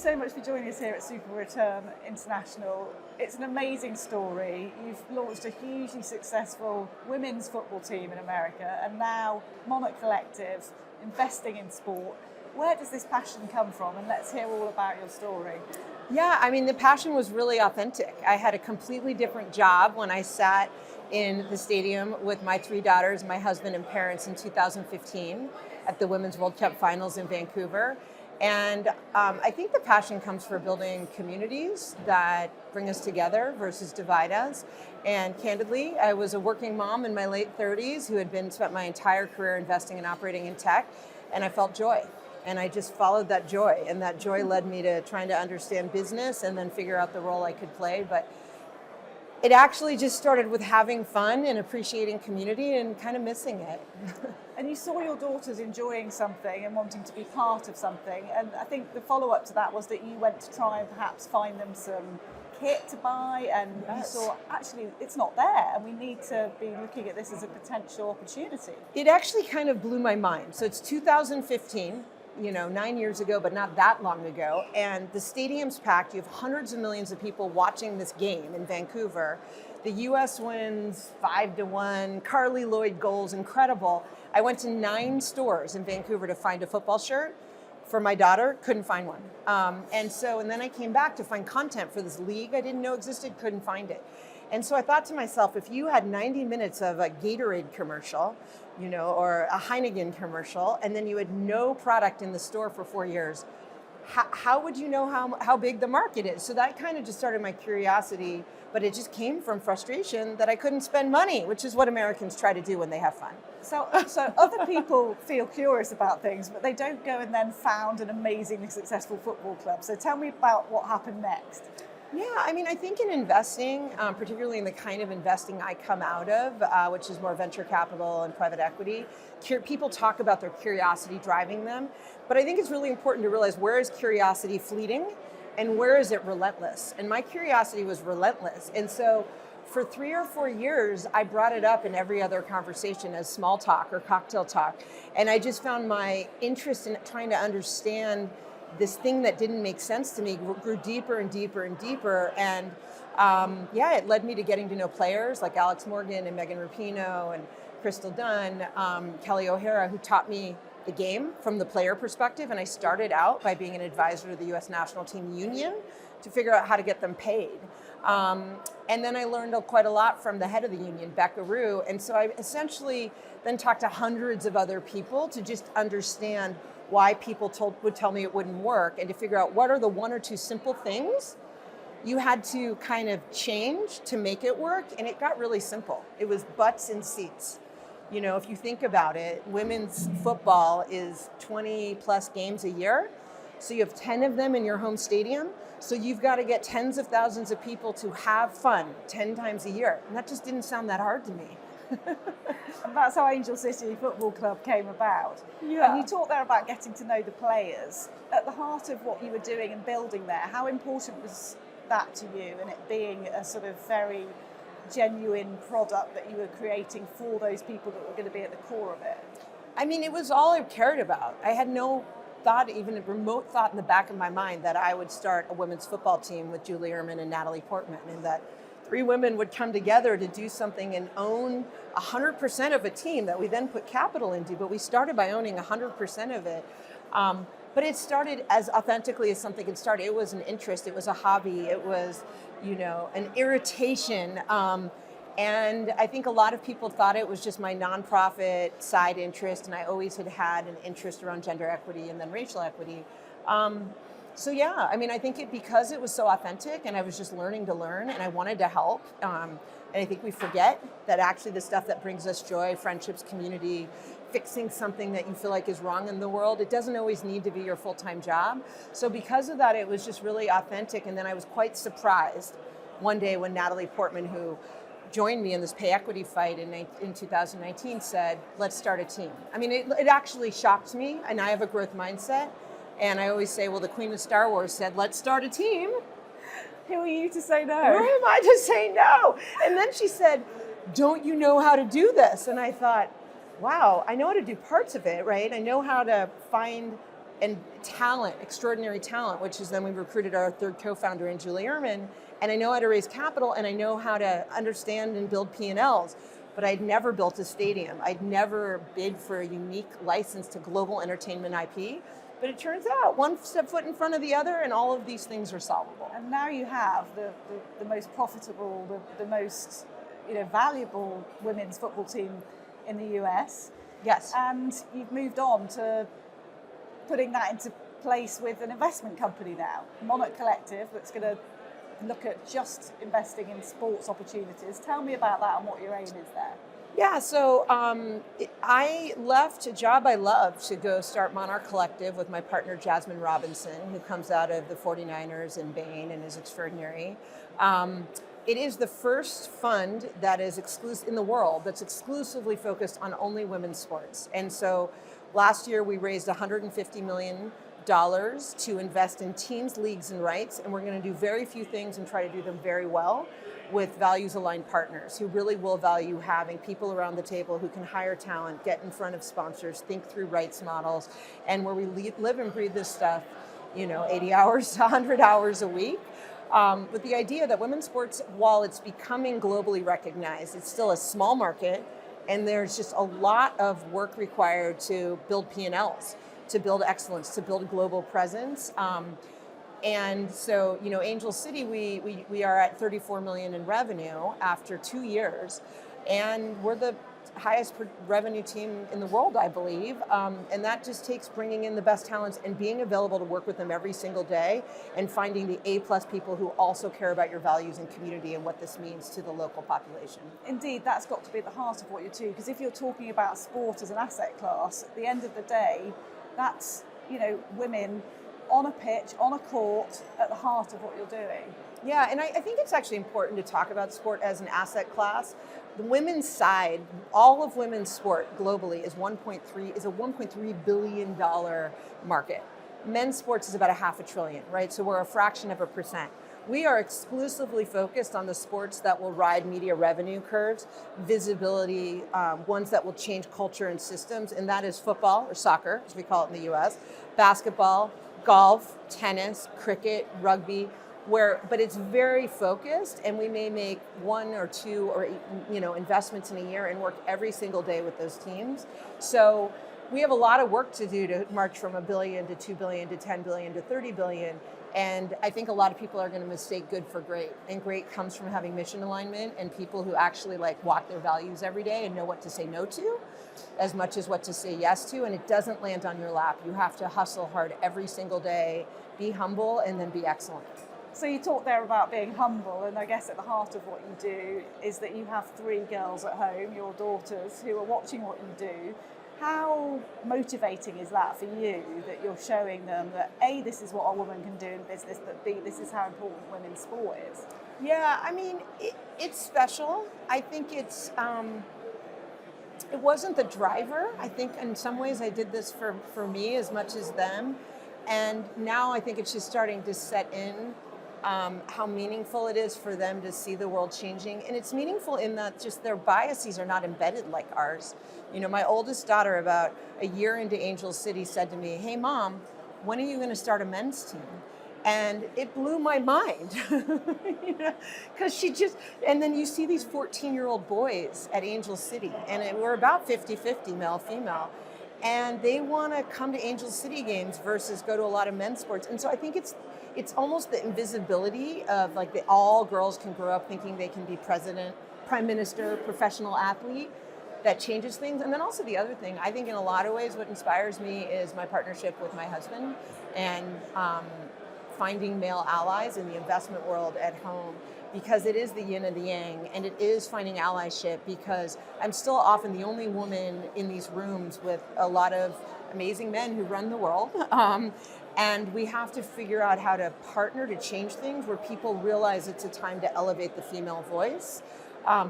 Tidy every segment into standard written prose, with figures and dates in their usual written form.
so much for joining us here at SuperReturn International. It's an amazing story. You've launched a hugely successful women's football team in America, and now Monarch Collective, investing in sport. Where does this passion come from? And let's hear all about your story. Yeah, I mean, the passion was really authentic. I had a completely different job when I sat in the stadium with my 3 daughters, my husband and parents in 2015 at the Women's World Cup Finals in Vancouver. And I think the passion comes for building communities that bring us together versus divide us. And candidly, I was a working mom in my late 30s who had spent my entire career investing and operating in tech, and I felt joy. And I just followed that joy, and that joy led me to trying to understand business and then figure out the role I could play. But it actually just started with having fun and appreciating community and kind of missing it. And you saw your daughters enjoying something and wanting to be part of something. And I think the follow-up to that was that you went to try and perhaps find them some kit to buy, and Yes. you saw, actually, it's not there, and we need to be looking at this as a potential opportunity. It actually kind of blew my mind. So it's 2015. 9 years ago, but not that long ago. And the stadium's packed. You have hundreds of millions of people watching this game in Vancouver. The US wins 5-1, Carly Lloyd goals, incredible. I went to 9 stores in Vancouver to find a football shirt for my daughter, couldn't find one. And then I came back to find content for this league I didn't know existed, couldn't find it. And so I thought to myself, if you had 90 minutes of a Gatorade commercial, or a Heineken commercial, and then you had no product in the store for 4 years, how would you know how big the market is? So that kind of just started my curiosity, but it just came from frustration that I couldn't spend money, which is what Americans try to do when they have fun. So other people feel curious about things, but they don't go and then found an amazingly successful football club. So tell me about what happened next. Yeah, I mean, I think in investing, particularly in the kind of investing I come out of, which is more venture capital and private equity, people talk about their curiosity driving them. But I think it's really important to realize, where is curiosity fleeting and where is it relentless? And my curiosity was relentless. And so for 3 or 4 years, I brought it up in every other conversation as small talk or cocktail talk. And I just found my interest in trying to understand this thing that didn't make sense to me grew deeper and deeper and deeper. And it led me to getting to know players like Alex Morgan and Megan Rapinoe and Crystal Dunn, Kelly O'Hara, who taught me the game from the player perspective. And I started out by being an advisor to the U.S. national team union to figure out how to get them paid. And then I learned quite a lot from the head of the union, Becca Rue. And so I essentially then talked to hundreds of other people to just understand why people would tell me it wouldn't work, and to figure out what are the 1 or 2 simple things you had to kind of change to make it work. And it got really simple. It was butts and seats. If you think about it, women's football is 20 plus games a year. So you have 10 of them in your home stadium. So you've got to get tens of thousands of people to have fun 10 times a year. And that just didn't sound that hard to me. And that's how Angel City Football Club came about. Yeah. And you talked there about getting to know the players. At the heart of what you were doing and building there, how important was that to you, and it being a sort of very genuine product that you were creating for those people that were going to be at the core of it? I mean, it was all I cared about. I had no thought, even a remote thought in the back of my mind, that I would start a women's football team with Julie Ehrman and Natalie Portman, and that 3 women would come together to do something and own 100% of a team that we then put capital into. But we started by owning 100% of it. But it started as authentically as something could start. It was an interest. It was a hobby. It was, an irritation. And I think a lot of people thought it was just my nonprofit side interest. And I always had an interest around gender equity and then racial equity. I think because it was so authentic, and I was just learning to learn, and I wanted to help. And I think we forget that actually the stuff that brings us joy, friendships, community, fixing something that you feel like is wrong in the world, it doesn't always need to be your full-time job. So because of that, it was just really authentic. And then I was quite surprised one day when Natalie Portman, who joined me in this pay equity fight in 2019, said, let's start a team. I mean, it actually shocked me, and I have a growth mindset. And I always say, well, the Queen of Star Wars said, let's start a team. Who are you to say no? Who am I to say no? And then she said, don't you know how to do this? And I thought, wow, I know how to do parts of it, right? I know how to find and talent, extraordinary talent, which is then we recruited our third co-founder in Julie Ehrman, and I know how to raise capital and I know how to understand and build P&Ls, but I'd never built a stadium. I'd never bid for a unique license to global entertainment IP. But it turns out one step foot in front of the other and all of these things are solvable. And now you have the most profitable, the most valuable women's football team in the US. Yes. And you've moved on to putting that into place with an investment company now, Monarch Collective, that's going to look at just investing in sports opportunities. Tell me about that and what your aim is there. Yeah, so I left a job I love to go start Monarch Collective with my partner Jasmine Robinson, who comes out of the 49ers in Bain and is extraordinary. It is the first fund that is exclusive in the world that's exclusively focused on only women's sports. And so last year we raised $150 million to invest in teams, leagues, and rights, and we're going to do very few things and try to do them very well with values-aligned partners who really will value having people around the table who can hire talent, get in front of sponsors, think through rights models, and where we live and breathe this stuff, 80 hours to 100 hours a week. With the idea that women's sports, while it's becoming globally recognized, it's still a small market, and there's just a lot of work required to build P&Ls, to build excellence, to build a global presence. And so, Angel City, we are at 34 million in revenue after 2 years, and we're the highest revenue team in the world, I believe. And that just takes bringing in the best talents and being available to work with them every single day and finding the A+ people who also care about your values and community and what this means to the local population. Indeed, that's got to be at the heart of what you do, because if you're talking about sport as an asset class, at the end of the day, that's, women on a pitch, on a court, at the heart of what you're doing. Yeah, and I think it's actually important to talk about sport as an asset class. The women's side, all of women's sport globally is a $1.3 billion market. Men's sports is about $500 billion, right? So we're a fraction of a percent. We are exclusively focused on the sports that will ride media revenue curves, visibility, ones that will change culture and systems, and that is football, or soccer, as we call it in the US, basketball, golf, tennis, cricket, rugby, but it's very focused, and we may make 1 or 2 or investments in a year and work every single day with those teams. So we have a lot of work to do to march from $1 billion to $2 billion to $10 billion to $30 billion. And I think a lot of people are going to mistake good for great. And great comes from having mission alignment and people who actually walk their values every day and know what to say no to as much as what to say yes to. And it doesn't land on your lap. You have to hustle hard every single day, be humble, and then be excellent. So you talked there about being humble, and I guess at the heart of what you do is that you have 3 girls at home, your daughters, who are watching what you do. How motivating is that for you, that you're showing them that A, this is what a woman can do in business, but B, this is how important women's sport is? Yeah, I mean, it's special. I think it wasn't the driver. I think in some ways I did this for me as much as them. And now I think it's just starting to set in how meaningful it is for them to see the world changing. And it's meaningful in that just their biases are not embedded like ours. My oldest daughter, about a year into Angel City, said to me, "Hey, Mom, when are you going to start a men's team?" And it blew my mind, because and then you see these 14-year-old boys at Angel City, and we're about 50-50 male, female, and they want to come to Angel City games versus go to a lot of men's sports. And so I think it's almost the invisibility of all girls can grow up thinking they can be president, prime minister, professional athlete, that changes things. And then also the other thing, I think in a lot of ways what inspires me is my partnership with my husband and finding male allies in the investment world at home, because it is the yin and the yang, and it is finding allyship, because I'm still often the only woman in these rooms with a lot of amazing men who run the world. And we have to figure out how to partner to change things where people realize it's a time to elevate the female voice,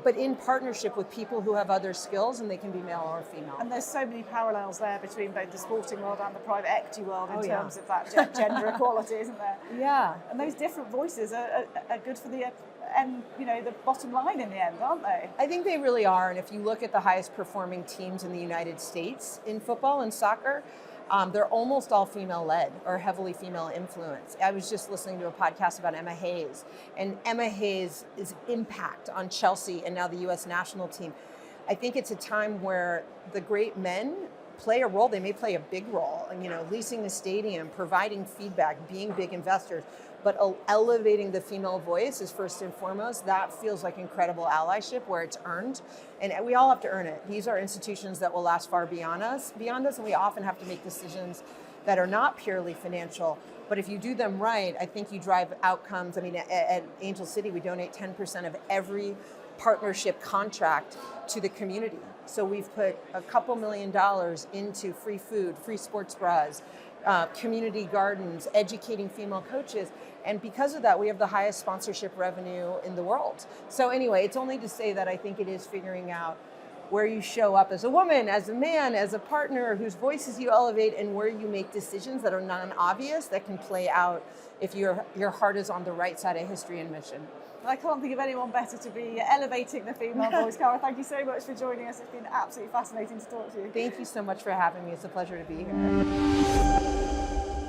but in partnership with people who have other skills, and they can be male or female. And there's so many parallels there between both the sporting world and the private equity world in terms of that gender equality, isn't there? Yeah. And those different voices are good for the the bottom line in the end, aren't they? I think they really are. And if you look at the highest performing teams in the United States in football and soccer, They're almost all female-led or heavily female-influenced. I was just listening to a podcast about Emma Hayes, and Emma Hayes' impact on Chelsea and now the U.S. national team. I think it's a time where the great men play a role. They may play a big role, leasing the stadium, providing feedback, being big investors, but elevating the female voice is first and foremost. That feels like incredible allyship where it's earned, and we all have to earn it. These are institutions that will last far beyond us, and we often have to make decisions that are not purely financial, but if you do them right, I think you drive outcomes. I mean, at Angel City, we donate 10% of every partnership contract to the community. So we've put a couple $1 million into free food, free sports bras, community gardens, educating female coaches. And because of that, we have the highest sponsorship revenue in the world. So anyway, it's only to say that I think it is figuring out where you show up as a woman, as a man, as a partner, whose voices you elevate, and where you make decisions that are non-obvious that can play out if your heart is on the right side of history and mission. I can't think of anyone better to be elevating the female voice. Cara, thank you so much for joining us. It's been absolutely fascinating to talk to you. Thank you so much for having me. It's a pleasure to be here.